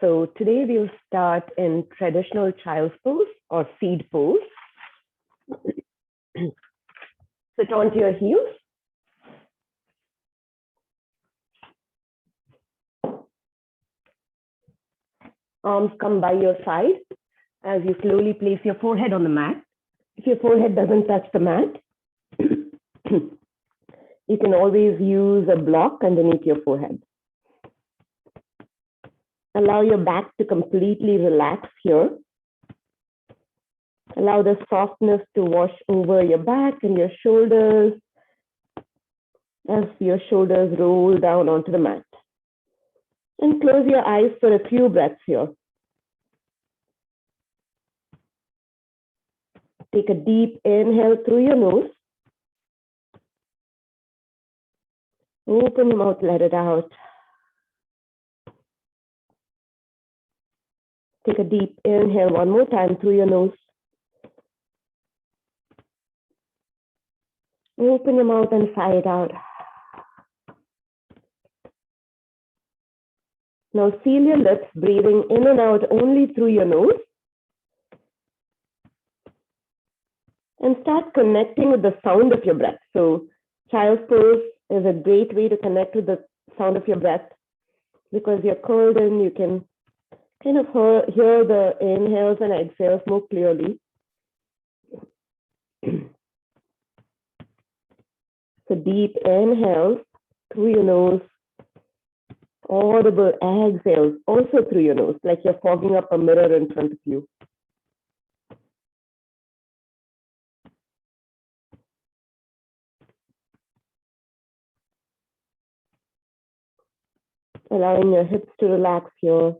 So today we'll start in traditional child's pose or seed pose. Sit onto your heels. Arms come by your side as you slowly place your forehead on the mat. If your forehead doesn't touch the mat, you can always use a block underneath your forehead. Allow your back to completely relax here. Allow the softness to wash over your back and your shoulders as your shoulders roll down onto the mat. And close your eyes for a few breaths here. Take a deep inhale through your nose. Open your mouth, let it out. Take a deep inhale one more time through your nose. Open your mouth and sigh it out. Now seal your lips, breathing in and out only through your nose. And start connecting with the sound of your breath. So child's pose is a great way to connect with the sound of your breath because you're curled in, you can kind of hear the inhales and exhales more clearly. So deep inhales through your nose, audible exhales also through your nose, like you're fogging up a mirror in front of you. Allowing your hips to relax here.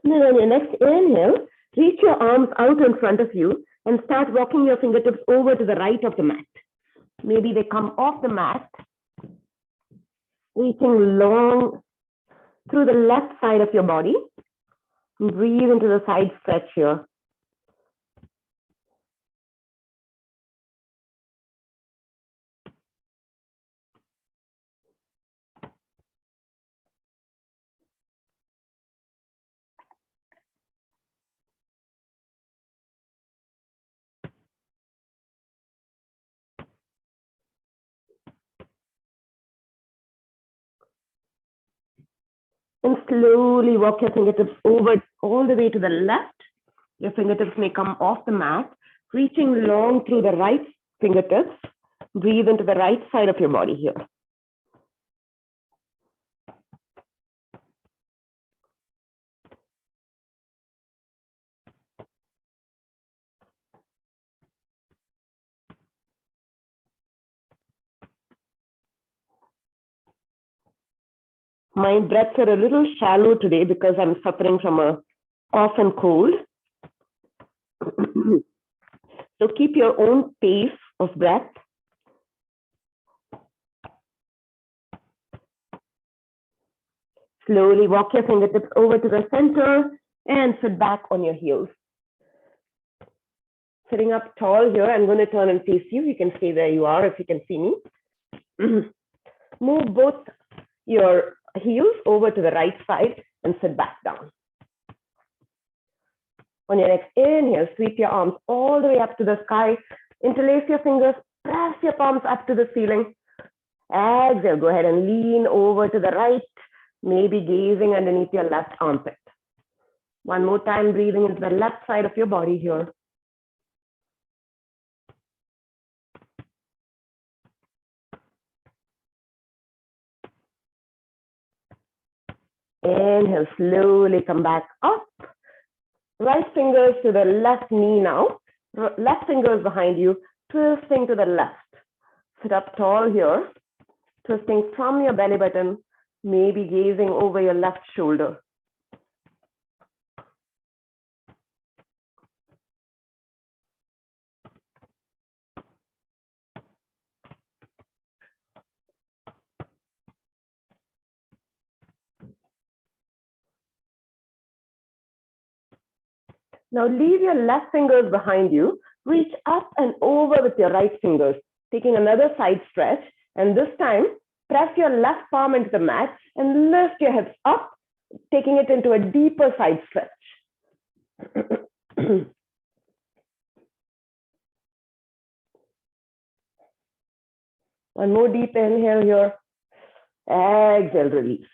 And then on your next inhale, reach your arms out in front of you and start walking your fingertips over to the right of the mat. Maybe they come off the mat, reaching long through the left side of your body. Breathe into the side stretch here. And slowly walk your fingertips over all the way to the left. Your fingertips may come off the mat, reaching long through the right fingertips. Breathe into the right side of your body here. My breaths are a little shallow today because I'm suffering from a cough and cold. So keep your own pace of breath. Slowly walk your fingertips over to the center and sit back on your heels. Sitting up tall here, I'm going to turn and face you. You can stay where you are if you can see me. Move both your heels over to the right side and sit back down. On your next inhale, sweep your arms all the way up to the sky. Interlace your fingers, press your palms up to the ceiling. Exhale, go ahead and lean over to the right, maybe gazing underneath your left armpit. One more time, breathing into the left side of your body here. Inhale, slowly come back up. Right fingers to the left knee now. Left fingers behind you, twisting to the left. Sit up tall here, twisting from your belly button, maybe gazing over your left shoulder. Now leave your left fingers behind you. Reach up and over with your right fingers, taking another side stretch. And this time, press your left palm into the mat and lift your hips up, taking it into a deeper side stretch. One more deep inhale here. Exhale, release.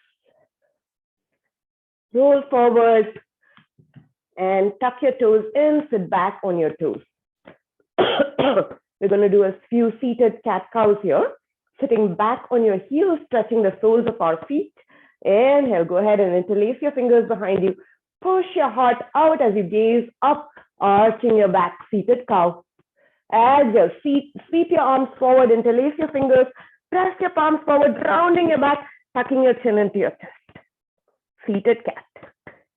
Roll forward and tuck your toes in, sit back on your toes. We're going to do a few seated cat-cows here. Sitting back on your heels, stretching the soles of our feet. Inhale, go ahead and interlace your fingers behind you. Push your heart out as you gaze up, arching your back, seated cow. Exhale, sweep your arms forward, interlace your fingers, press your palms forward, rounding your back, tucking your chin into your chest. Seated cat.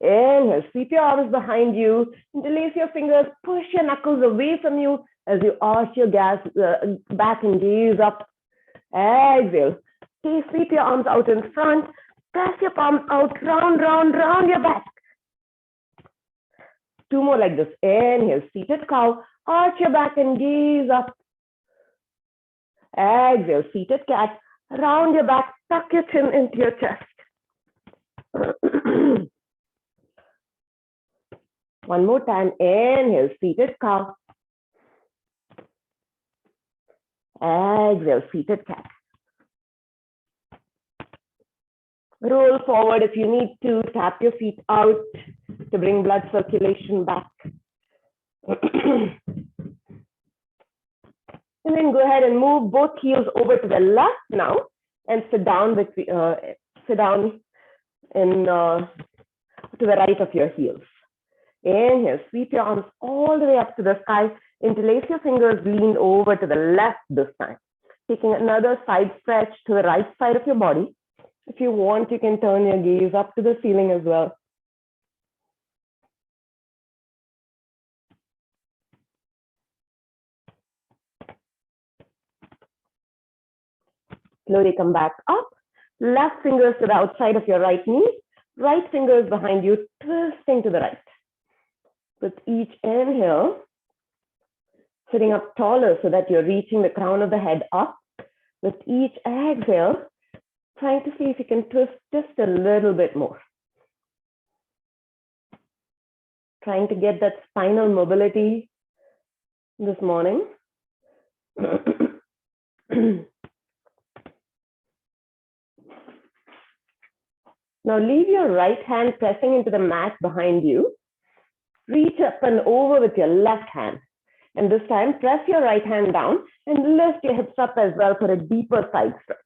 Inhale, sweep your arms behind you, interlace your fingers, push your knuckles away from you as you arch your back and gaze up. Exhale, sweep your arms out in front, press your palms out, round your back. Two more like this. Inhale, seated cow, arch your back and gaze up. Exhale, seated cat, round your back, tuck your chin into your chest. One more time. Inhale, seated cow. Exhale, seated cat. Roll forward if you need to. Tap your feet out to bring blood circulation back. And then go ahead and move both heels over to the left now and sit down to the right of your heels. Inhale, sweep your arms all the way up to the sky. Interlace your fingers, lean over to the left this time. Taking another side stretch to the right side of your body. If you want, you can turn your gaze up to the ceiling as well. Slowly come back up. Left fingers to the outside of your right knee. Right fingers behind you, twisting to the right. With each inhale, sitting up taller so that you're reaching the crown of the head up. With each exhale, trying to see if you can twist just a little bit more. Trying to get that spinal mobility this morning. Now leave your right hand pressing into the mat behind you. Reach up and over with your left hand. And this time, press your right hand down and lift your hips up as well for a deeper side stretch.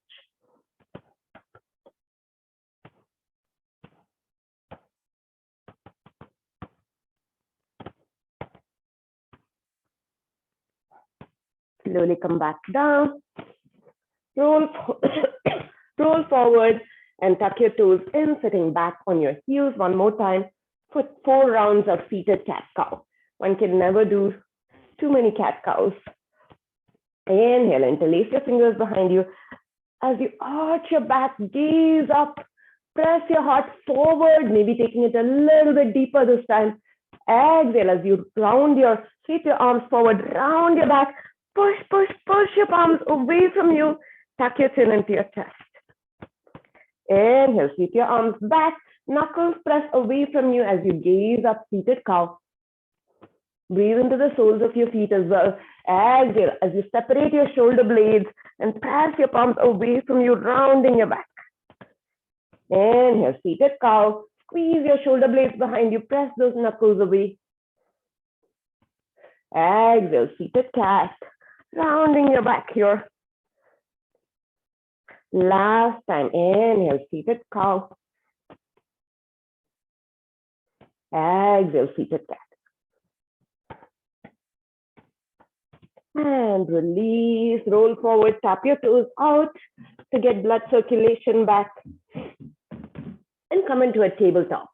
Slowly come back down. Roll forward and tuck your toes in, sitting back on your heels. One more time. For 4 rounds of seated cat-cow. One can never do too many cat-cows. Inhale, interlace your fingers behind you. As you arch your back, gaze up. Press your heart forward, maybe taking it a little bit deeper this time. Exhale as you sweep your arms forward, round your back. Push your palms away from you. Tuck your chin into your chest. Inhale, sweep your arms back. Knuckles press away from you as you gaze up, seated cow. Breathe into the soles of your feet as well. Exhale as you separate your shoulder blades and press your palms away from you, rounding your back. Inhale, seated cow. Squeeze your shoulder blades behind you. Press those knuckles away. Exhale, seated cat. Rounding your back here. Last time. Inhale, seated cow. Exhale, seated cat. And release, roll forward, tap your toes out to get blood circulation back. And come into a tabletop.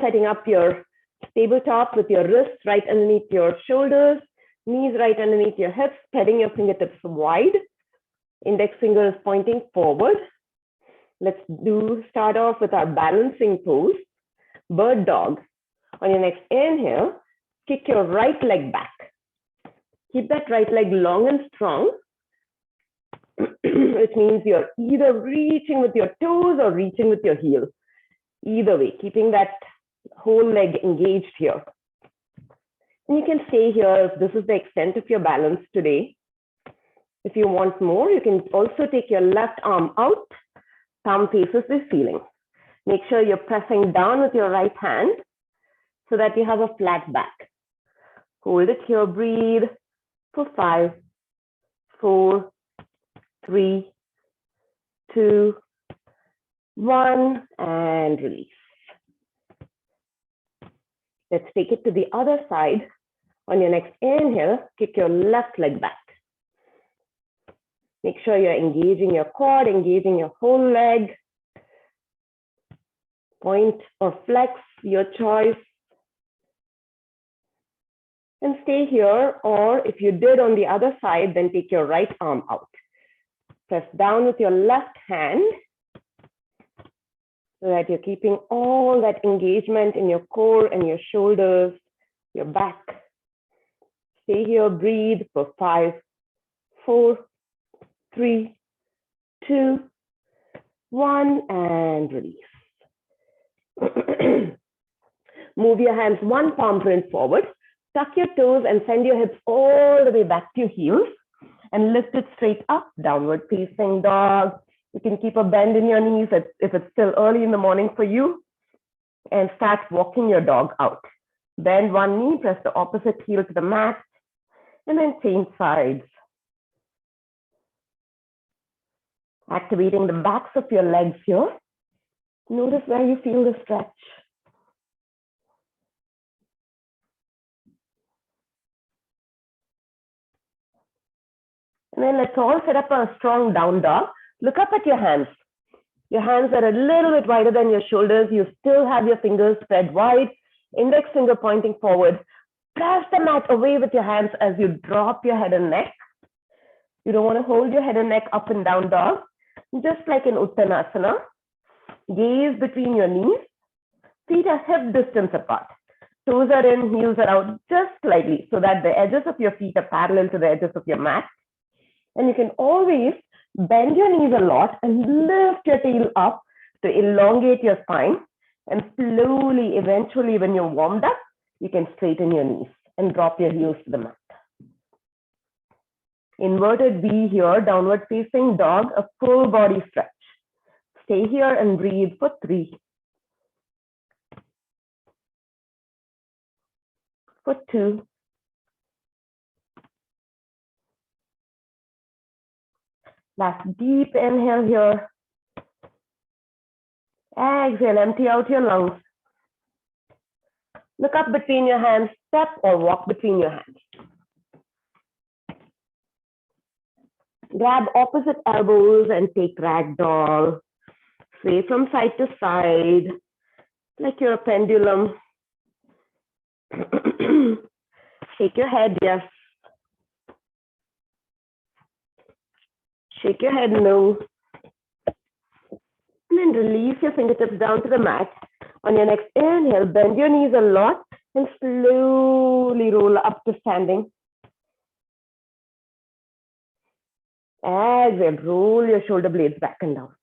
Setting up your tabletop with your wrists right underneath your shoulders, knees right underneath your hips, spreading your fingertips wide. Index finger is pointing forward. Let's start off with our balancing pose. Bird dog. On your next inhale, kick your right leg back. Keep that right leg long and strong, which means you're either reaching with your toes or reaching with your heels. Either way, keeping that whole leg engaged here. And you can stay here if this is the extent of your balance today. If you want more, you can also take your left arm out, thumb faces the ceiling. Make sure you're pressing down with your right hand so that you have a flat back. Hold it here, breathe for 5, 4, 3, 2, 1, and release. Let's take it to the other side. On your next inhale, kick your left leg back. Make sure you're engaging your quad, engaging your whole leg. Point or flex, your choice. And stay here, or if you did on the other side, then take your right arm out. Press down with your left hand so that you're keeping all that engagement in your core and your shoulders, your back. Stay here, breathe for 5, 4, 3, 2, 1, and release. Move your hands one palm print forward. Tuck your toes and send your hips all the way back to your heels and lift it straight up, downward facing dog. You can keep a bend in your knees if it's still early in the morning for you, and start walking your dog out. Bend one knee, press the opposite heel to the mat, and then change sides. Activating the backs of your legs here. Notice where you feel the stretch. And then let's all set up a strong down dog. Look up at your hands. Your hands are a little bit wider than your shoulders. You still have your fingers spread wide, index finger pointing forward. Press the mat away with your hands as you drop your head and neck. You don't want to hold your head and neck up and down dog. Just like in Uttanasana. Gaze between your knees. Feet are hip distance apart. Toes are in, heels are out just slightly so that the edges of your feet are parallel to the edges of your mat. And you can always bend your knees a lot and lift your tail up to elongate your spine. And slowly, eventually, when you're warmed up, you can straighten your knees and drop your heels to the mat. Inverted V here, downward facing dog, a full body stretch. Stay here and breathe for 3, for 2, last deep inhale here. Exhale, empty out your lungs. Look up between your hands, step or walk between your hands. Grab opposite elbows and take ragdoll. Sway from side to side, like you're a pendulum. Shake your head, yes. Shake your head, no. And then release your fingertips down to the mat. On your next inhale, bend your knees a lot and slowly roll up to standing. Exhale, roll your shoulder blades back and down.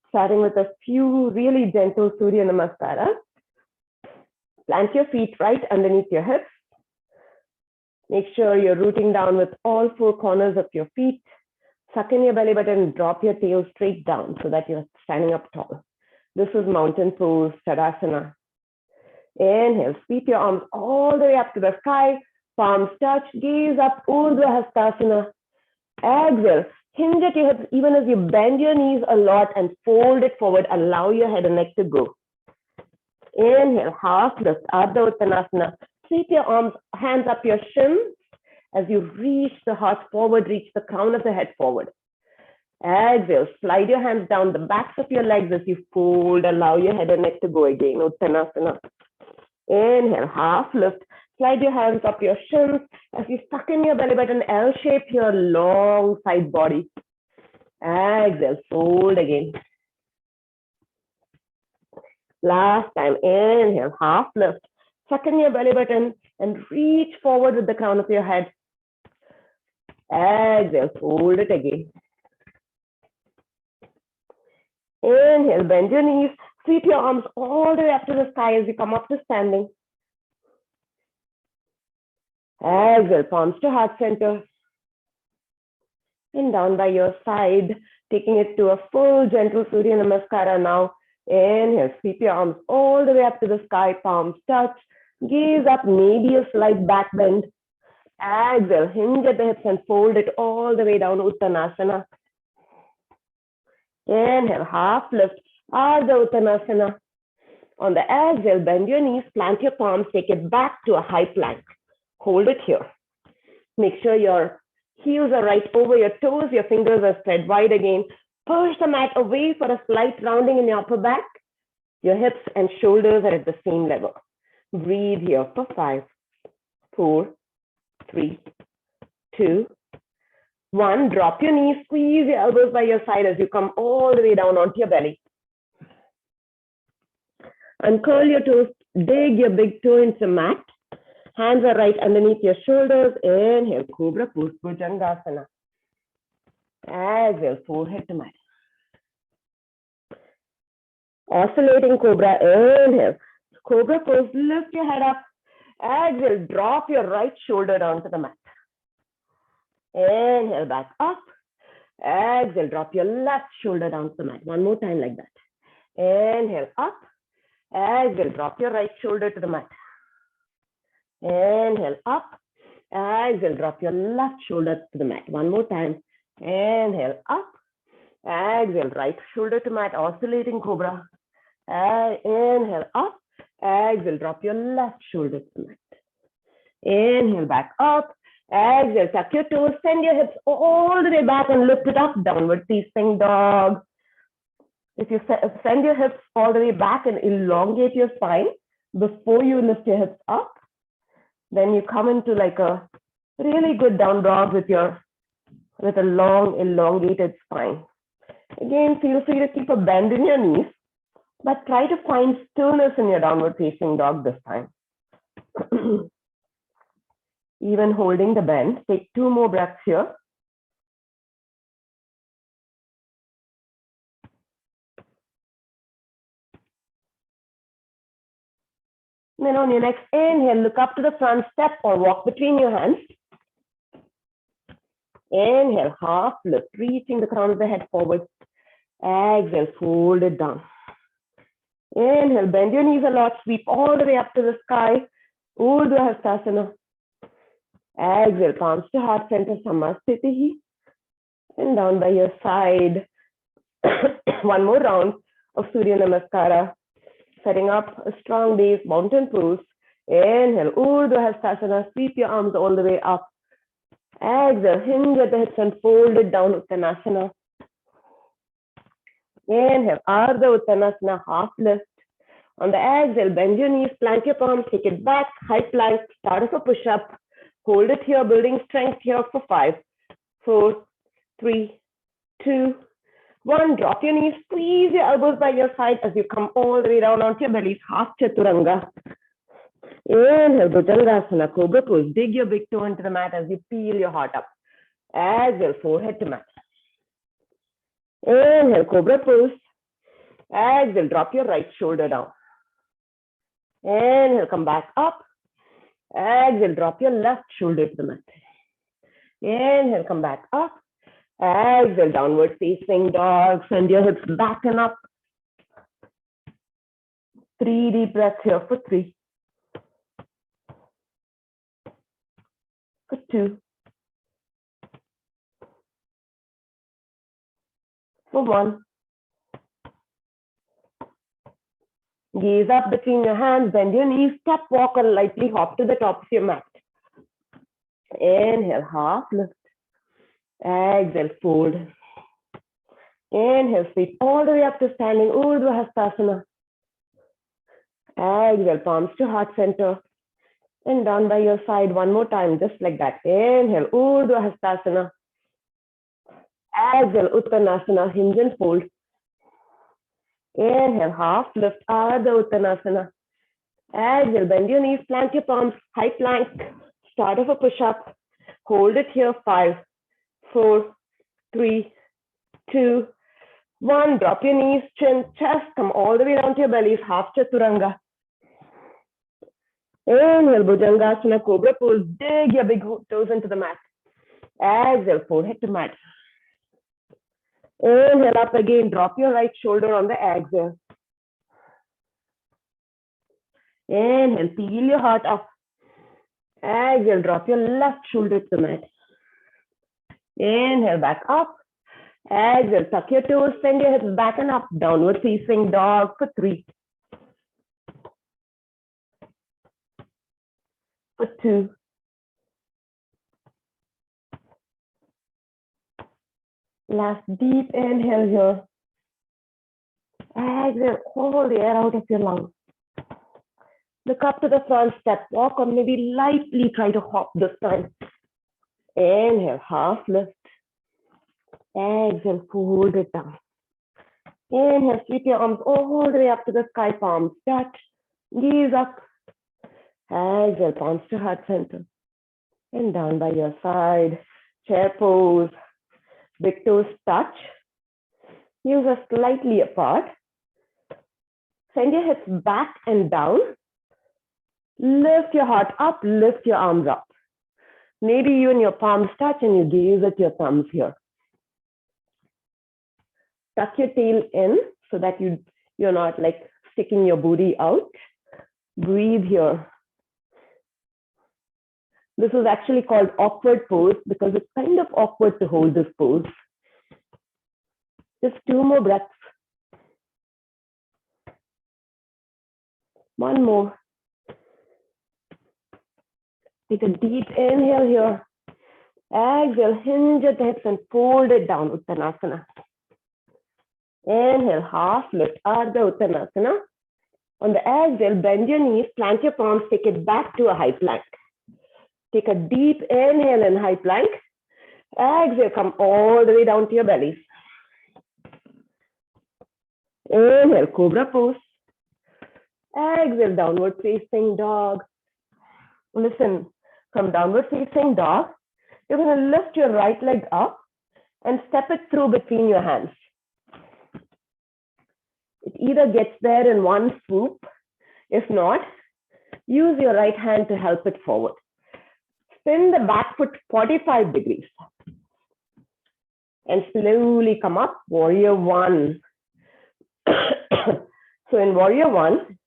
Starting with a few really gentle Surya Namaskaras. Plant your feet right underneath your hips. Make sure you're rooting down with all 4 corners of your feet. Suck in your belly button and drop your tail straight down so that you're standing up tall. This is mountain pose, Tadasana. Inhale, sweep your arms all the way up to the sky. Palms touch, gaze up, Urdhva Hastasana. Exhale, hinge at your hips even as you bend your knees a lot and fold it forward. Allow your head and neck to go. Inhale, half lift, Ardha Uttanasana. Sweep your arms, hands up your shins as you reach the heart forward, reach the crown of the head forward. Exhale, slide your hands down the backs of your legs as you fold. Allow your head and neck to go again, Uttanasana. Inhale, half lift. Slide your hands up your shins as you suck in your belly button, L-shape your long side body. Exhale, fold again. Last time, inhale, half lift. Suck in your belly button and reach forward with the crown of your head. Exhale, fold it again. Inhale, bend your knees, sweep your arms all the way up to the sky as you come up to standing. Exhale, palms to heart center. And down by your side, taking it to a full gentle Surya Namaskara now. Inhale, sweep your arms all the way up to the sky, palms touch. Gaze up, maybe a slight back bend. Exhale, hinge at the hips and fold it all the way down, Uttanasana. Inhale, half lift, Ardha Uttanasana. On the exhale, bend your knees, plant your palms, take it back to a high plank. Hold it here. Make sure your heels are right over your toes, your fingers are spread wide again. Push the mat away for a slight rounding in your upper back. Your hips and shoulders are at the same level. Breathe here for 5, 4, 3, 2, 1. Drop your knees, squeeze your elbows by your side as you come all the way down onto your belly. Uncurl your toes, dig your big toe into mat. Hands are right underneath your shoulders. Inhale, Cobra Pose, Bhujangasana. Exhale, forehead to mat. Oscillating Cobra, inhale. Cobra Pose, lift your head up. Exhale, drop your right shoulder down to the mat. Inhale, back up. Exhale, drop your left shoulder down to the mat. One more time like that. Inhale, up. Exhale, drop your right shoulder to the mat. Inhale, up. Exhale, drop your left shoulder to the mat. One more time. Inhale, up. Exhale, right shoulder to mat, oscillating Cobra. Inhale, up. Exhale, drop your left shoulder to the mat. Inhale, back up. Exhale, tuck your toes, send your hips all the way back and lift it up, downward facing dog. If you send your hips all the way back and elongate your spine before you lift your hips up, then you come into like a really good down dog with a long elongated spine. Again, feel free to keep a bend in your knees, but try to find stillness in your downward facing dog this time. Even holding the bend, take 2 more breaths here. Then on your next inhale, look up to the front, step or walk between your hands. Inhale, half lift, reaching the crown of the head forward. Exhale, fold it down. Inhale, bend your knees a lot, sweep all the way up to the sky. Urdhva Hastasana. Exhale, palms to heart center, Samasthiti. And down by your side. One more round of Surya Namaskara. Setting up a strong base, mountain pose. Inhale, Urdhva Hastasana, sweep your arms all the way up. Exhale, hinge at the hips and fold it down, Uttanasana. Inhale, Ardha Uttanasana, half lift. On the exhale, bend your knees, plant your palms, take it back, high plank, start of a push-up. Hold it here, building strength here for 5, 4, 3, 2, 1. Drop your knees, squeeze your elbows by your side as you come all the way down onto your bellies, half chaturanga. Inhale, Bhujangasana, Cobra Pose. Dig your big toe into the mat as you peel your heart up. Exhale, forehead to mat. Inhale, Cobra Pose. Exhale, drop your right shoulder down. Inhale, come back up. Exhale, drop your left shoulder to the mat. Inhale, come back up. Exhale, downward facing dog. Send your hips back and up. 3 deep breaths here for 3. For 2. For 1. Gaze up between your hands, bend your knees, step, walk, or lightly hop to the top of your mat. Inhale, half lift. Exhale, fold. Inhale, sweep all the way up to standing, Urdhva Hastasana. Exhale, palms to heart center. And down by your side one more time, just like that. Inhale, Urdhva Hastasana. Exhale, Uttanasana, hinge and fold. Inhale, half lift, Ardha Uttanasana. Exhale, bend your knees, plant your palms, high plank. Start of a push-up. Hold it here, 5, 4, 3, 2, 1. Drop your knees, chin, chest, come all the way down to your bellies, half chaturanga. Inhale, Bhujangasana, cobra pose, dig your big toes into the mat. Exhale, forehead to mat. Inhale up again, drop your right shoulder on the exhale. Inhale, peel your heart up. Exhale, drop your left shoulder to the mat. Inhale, back up. Exhale, tuck your toes, send your hips back and up. Downward facing dog for 3. For 2. Last deep inhale here. Exhale, hold the air out of your lungs. Look up to the front, step, walk, or maybe lightly try to hop this time. Inhale, half lift. Exhale, fold it down. Inhale, sweep your arms all the way up to the sky, palms touch, knees up. Exhale, palms to heart center. And down by your side, chair pose. Big toes touch. Heels are slightly apart. Send your hips back and down. Lift your heart up, lift your arms up. Maybe you and your palms touch and you gaze at your thumbs here. Tuck your tail in so that you're not like sticking your booty out. Breathe here. This is actually called awkward pose because it's kind of awkward to hold this pose. Just 2 more breaths. 1 more. Take a deep inhale here. Exhale, hinge at the hips and fold it down, Uttanasana. Inhale, half lift, Ardha Uttanasana. On the exhale, bend your knees, plant your palms, take it back to a high plank. Take a deep inhale in high plank. Exhale, come all the way down to your bellies. Inhale, cobra pose. Exhale, downward facing dog. Listen, from downward facing dog, you're going to lift your right leg up and step it through between your hands. It either gets there in one swoop. If not, use your right hand to help it forward. Spin the back foot 45 degrees. And slowly come up, warrior 1. So in warrior 1,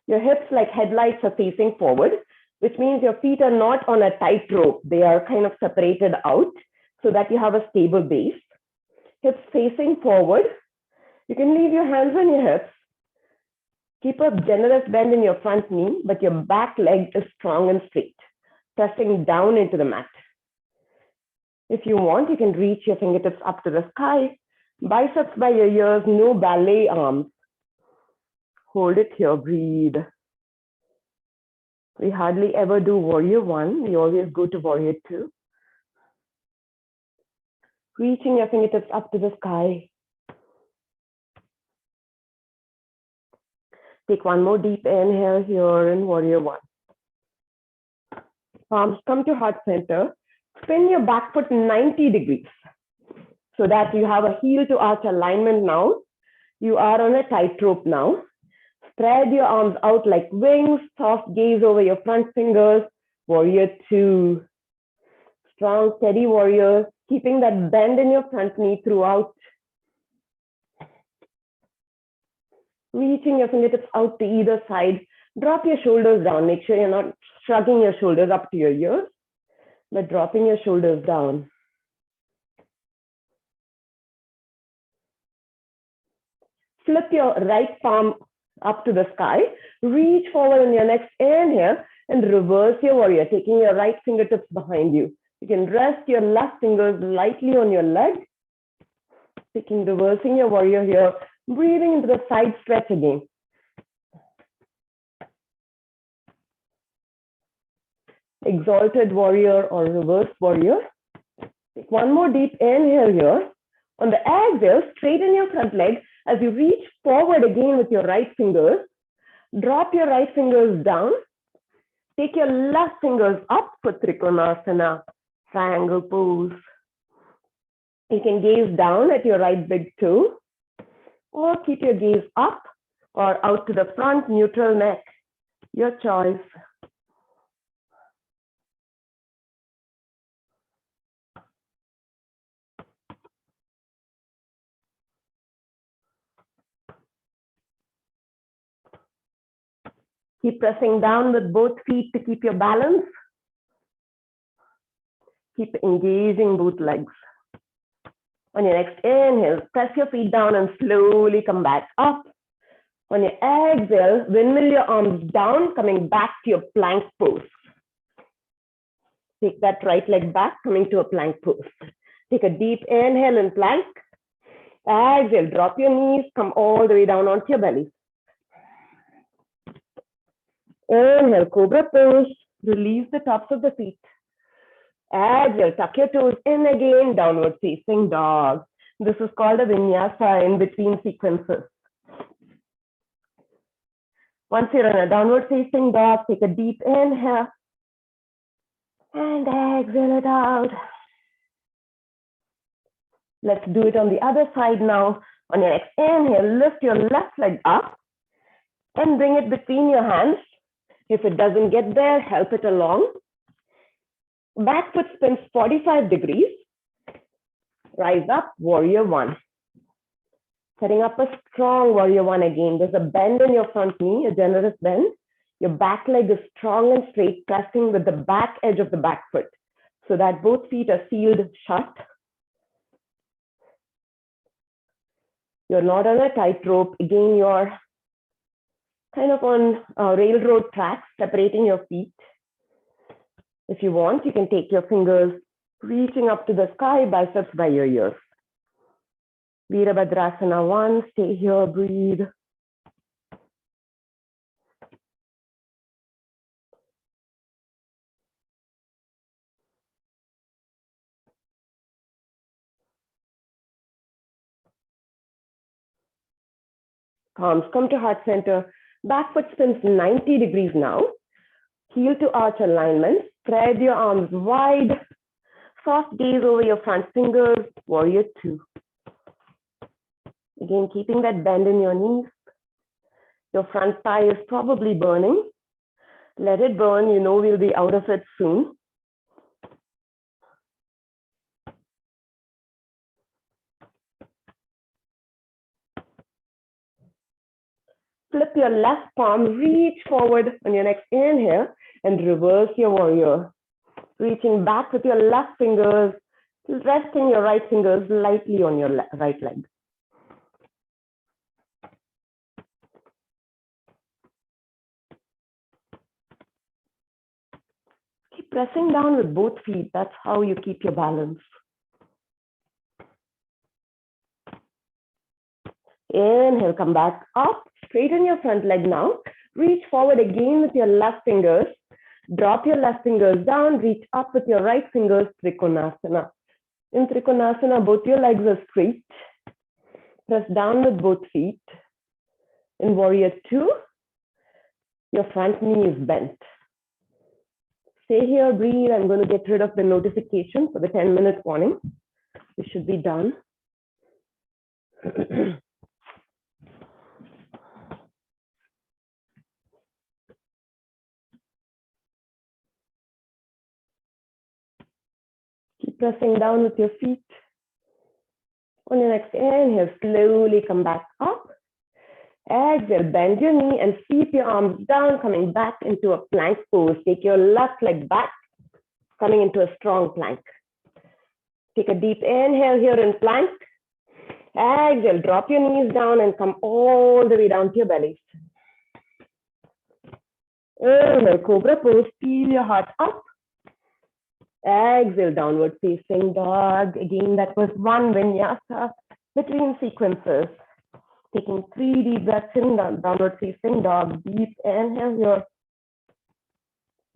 your hips like headlights are facing forward, which means your feet are not on a tight rope. They are kind of separated out so that you have a stable base. Hips facing forward. You can leave your hands on your hips. Keep a generous bend in your front knee, but your back leg is strong and straight, pressing down into the mat. If you want, you can reach your fingertips up to the sky, biceps by your ears, no ballet arms. Hold it here, breathe. We hardly ever do warrior 1. We always go to warrior 2. Reaching your fingertips up to the sky. Take 1 more deep inhale here in warrior 1. Palms come to heart center. Spin your back foot 90 degrees so that you have a heel to arch alignment now. You are on a tightrope now. Spread your arms out like wings, soft gaze over your front fingers. Warrior 2. Strong, steady warrior, keeping that bend in your front knee throughout. Reaching your fingertips out to either side. Drop your shoulders down. Make sure you're not shrugging your shoulders up to your ears, but dropping your shoulders down. Flip your right palm up to the sky. Reach forward in your next inhale and reverse your warrior, taking your right fingertips behind you. You can rest your left fingers lightly on your leg. Reversing your warrior here. Breathing into the side stretch again. Exalted warrior or reverse warrior. Take 1 more deep inhale here. On the exhale, straighten your front leg As you reach forward again with your right fingers, drop your right fingers down. Take your left fingers up for Trikonasana, triangle pose. You can gaze down at your right big toe, or keep your gaze up or out to the front, neutral neck, your choice. Keep pressing down with both feet to keep your balance. Keep engaging both legs. On your next inhale, press your feet down and slowly come back up. On your exhale, windmill your arms down, coming back to your plank pose. Take that right leg back, coming to a plank pose. Take a deep inhale in plank. Exhale, drop your knees, come all the way down onto your belly. Inhale, cobra pose. Release the tops of the feet. Exhale, tuck your toes in again, downward facing dog. This is called a vinyasa in between sequences. Once you're in a downward facing dog, take a deep inhale and exhale it out. Let's do it on the other side now. On your next inhale, lift your left leg up and bring it between your hands. If it doesn't get there, help it along. Back foot spins 45 degrees. Rise up, warrior one. Setting up a strong warrior one again. There's a bend in your front knee, a generous bend. Your back leg is strong and straight, pressing with the back edge of the back foot so that both feet are sealed shut. You're not on a tightrope. Again, you're kind of on railroad tracks, separating your feet. If you want, you can take your fingers reaching up to the sky, biceps by your ears. Virabhadrasana 1, stay here, breathe. Palms come to heart center. Back foot spins 90 degrees now. Heel to arch alignment. Spread your arms wide. Soft gaze over your front fingers. Warrior two. Again, keeping that bend in your knees. Your front thigh is probably burning. Let it burn. You know we'll be out of it soon. Flip your left palm, reach forward on your next inhale and reverse your warrior. Reaching back with your left fingers, resting your right fingers lightly on your right leg. Keep pressing down with both feet. That's how you keep your balance. Inhale, come back up. Straighten your front leg now. Reach forward again with your left fingers. Drop your left fingers down. Reach up with your right fingers, Trikonasana. In Trikonasana, both your legs are straight. Press down with both feet. In warrior two, your front knee is bent. Stay here, breathe. I'm going to get rid of the notification for the 10-minute warning. We should be done. Keep pressing down with your feet. On your next inhale, slowly come back up. Exhale, bend your knee and sweep your arms down, coming back into a plank pose. Take your left leg back, coming into a strong plank. Take a deep inhale here in plank. Exhale, drop your knees down and come all the way down to your belly. Inhale, cobra pose, feel your heart up. Exhale, downward facing dog. Again, that was one vinyasa between sequences. Taking 3 deep breaths in, downward facing dog. Deep inhale here.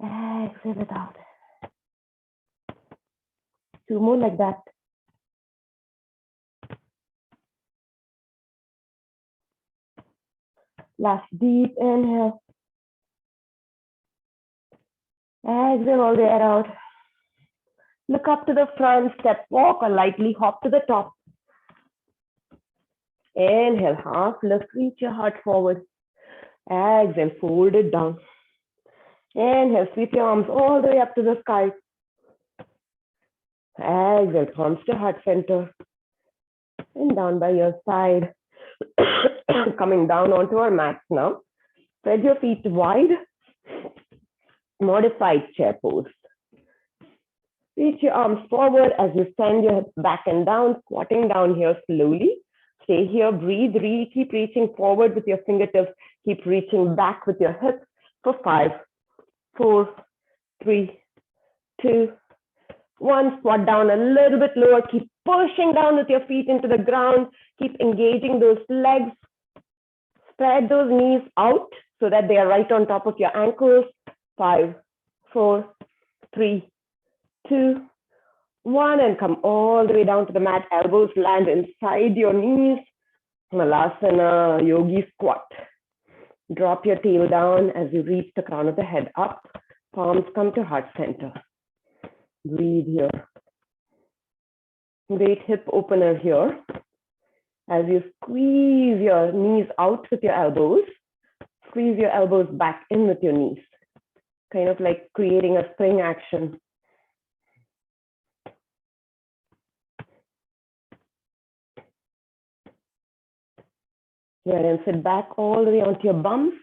Exhale it out. 2 more like that. Last deep inhale. Exhale all the air out. Look up to the front, step, walk, or lightly hop to the top. Inhale, half lift, reach your heart forward. Exhale, fold it down. Inhale, sweep your arms all the way up to the sky. Exhale, palms to heart center. And down by your side. Coming down onto our mats now. Spread your feet wide. Modified chair pose. Reach your arms forward as you send your hips back and down, squatting down here slowly. Stay here, breathe, keep reaching forward with your fingertips. Keep reaching back with your hips for 5, 4, 3, 2, 1. Squat down a little bit lower. Keep pushing down with your feet into the ground. Keep engaging those legs. Spread those knees out so that they are right on top of your ankles. 5, 4, 3, 2, 1, and come all the way down to the mat. Elbows land inside your knees. Malasana, yogi squat. Drop your tail down as you reach the crown of the head up. Palms come to heart center. Breathe here. Great hip opener here. As you squeeze your knees out with your elbows, squeeze your elbows back in with your knees. Kind of like creating a spring action. Go ahead and sit back all the way onto your bums.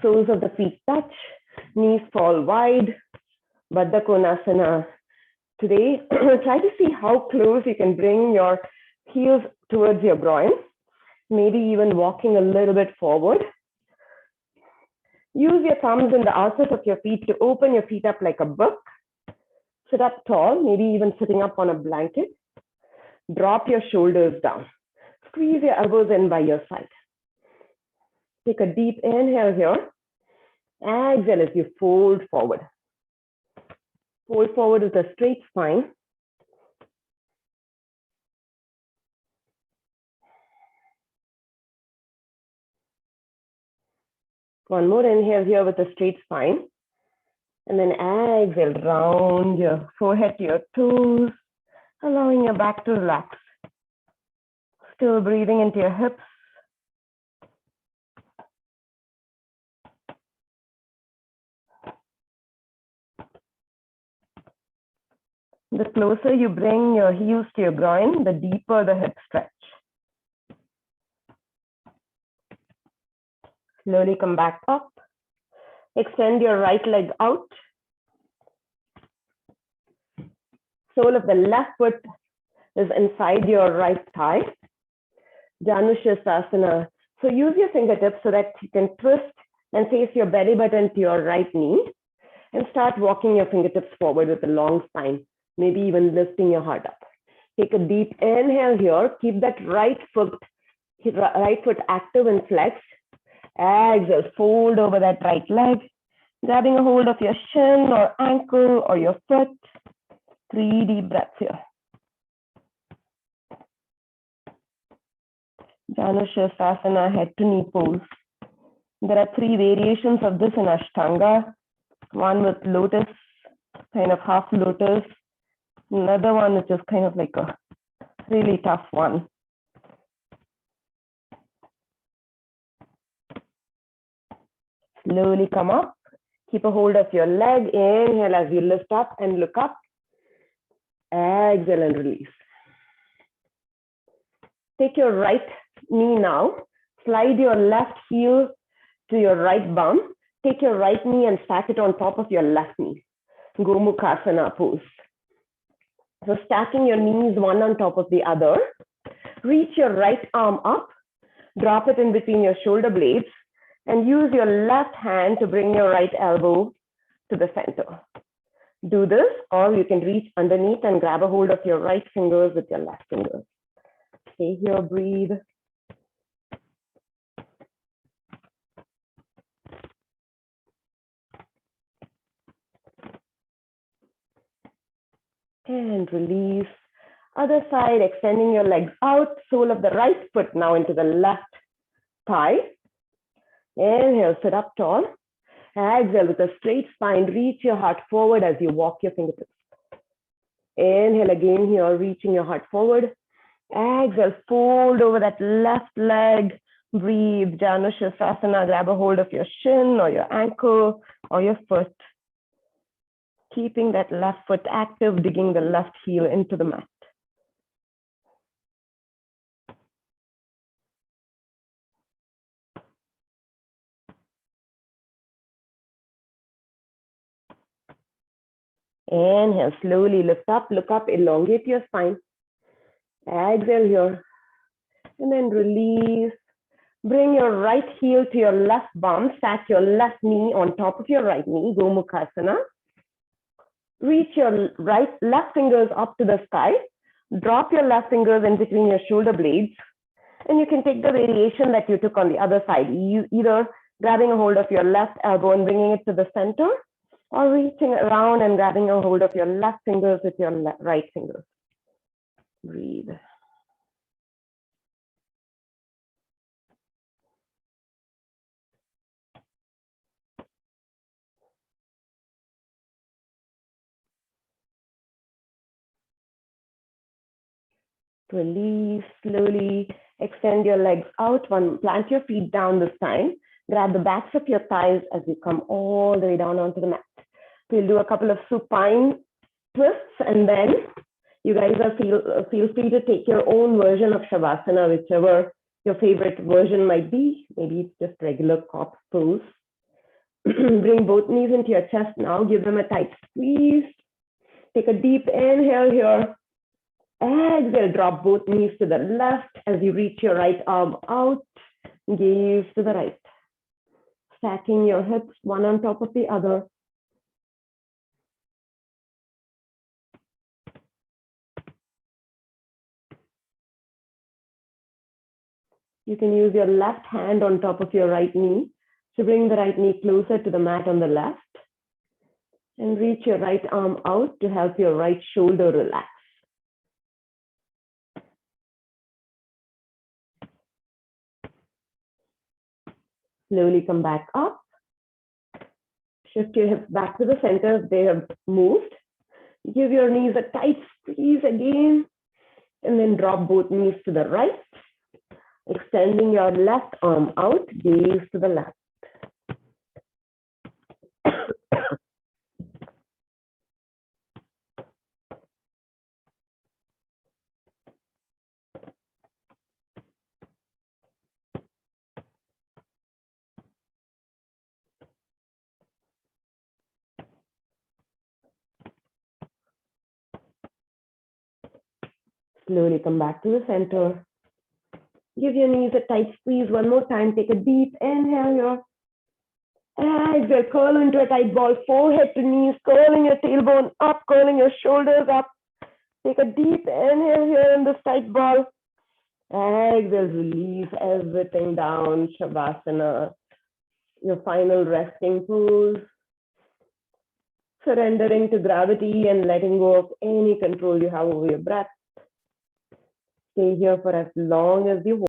Soles of the feet touch. Knees fall wide. Baddha Konasana. Today, try to see how close you can bring your heels towards your groin. Maybe even walking a little bit forward. Use your thumbs and the outside of your feet to open your feet up like a book. Sit up tall, maybe even sitting up on a blanket. Drop your shoulders down. Squeeze your elbows in by your side. Take a deep inhale here. Exhale as you fold forward. Fold forward with a straight spine. One more inhale here with a straight spine. And then exhale, round your forehead to your toes, allowing your back to relax. Still breathing into your hips. The closer you bring your heels to your groin, the deeper the hip stretch. Slowly come back up. Extend your right leg out. Sole of the left foot is inside your right thigh. Janushirasana. So use your fingertips so that you can twist and face your belly button to your right knee and start walking your fingertips forward with a long spine, maybe even lifting your heart up. Take a deep inhale here. Keep that right foot active and flexed. Exhale, fold over that right leg, grabbing a hold of your shin or ankle or your foot. 3 deep breaths here. Janushirasana, head to knee pose. There are 3 variations of this in Ashtanga. One with lotus, kind of half lotus. Another one which is kind of like a really tough one. Slowly come up. Keep a hold of your leg. Inhale as you lift up and look up. Exhale and release. Take your right knee now. Slide your left heel to your right bum. Take your right knee and stack it on top of your left knee. Gomukhasana pose. So stacking your knees one on top of the other. Reach your right arm up. Drop it in between your shoulder blades. And use your left hand to bring your right elbow to the center. Do this, or you can reach underneath and grab a hold of your right fingers with your left fingers. Stay here, breathe. And release. Other side, extending your legs out, sole of the right foot now into the left thigh. Inhale, sit up tall. Exhale, with a straight spine, reach your heart forward as you walk your fingertips. Inhale again here, reaching your heart forward. Exhale, fold over that left leg. Breathe, Janu Sirsasana. Grab a hold of your shin or your ankle or your foot. Keeping that left foot active, digging the left heel into the mat. Inhale, slowly lift up, look up, elongate your spine. Exhale here. And then release. Bring your right heel to your left bum. Stack your left knee on top of your right knee, Gomukhasana. Reach your left fingers up to the sky. Drop your left fingers in between your shoulder blades. And you can take the variation that you took on the other side, either grabbing a hold of your left elbow and bringing it to the center, or reaching around and grabbing a hold of your left fingers with your right fingers. Breathe. Release slowly, extend your legs out, plant your feet down this time. Grab the backs of your thighs as you come all the way down onto the mat. We'll do a couple of supine twists, and then you guys feel free to take your own version of Shavasana, whichever your favorite version might be. Maybe it's just regular corpse pose. Bring both knees into your chest now. Give them a tight squeeze. Take a deep inhale here. Exhale, drop both knees to the left as you reach your right arm out. Gaze to the right. Stacking your hips one on top of the other. You can use your left hand on top of your right knee to bring the right knee closer to the mat on the left. And reach your right arm out to help your right shoulder relax. Slowly come back up. Shift your hips back to the center if they have moved. Give your knees a tight squeeze again. And then drop both knees to the right. Extending your left arm out, gaze to the left. Slowly come back to the center. Give your knees a tight squeeze one more time. Take a deep inhale here. Exhale, curl into a tight ball, forehead to knees, curling your tailbone up, curling your shoulders up. Take a deep inhale here in this tight ball. Exhale, release everything down, Shavasana. Your final resting pose. Surrendering to gravity and letting go of any control you have over your breath. Stay here for as long as you want.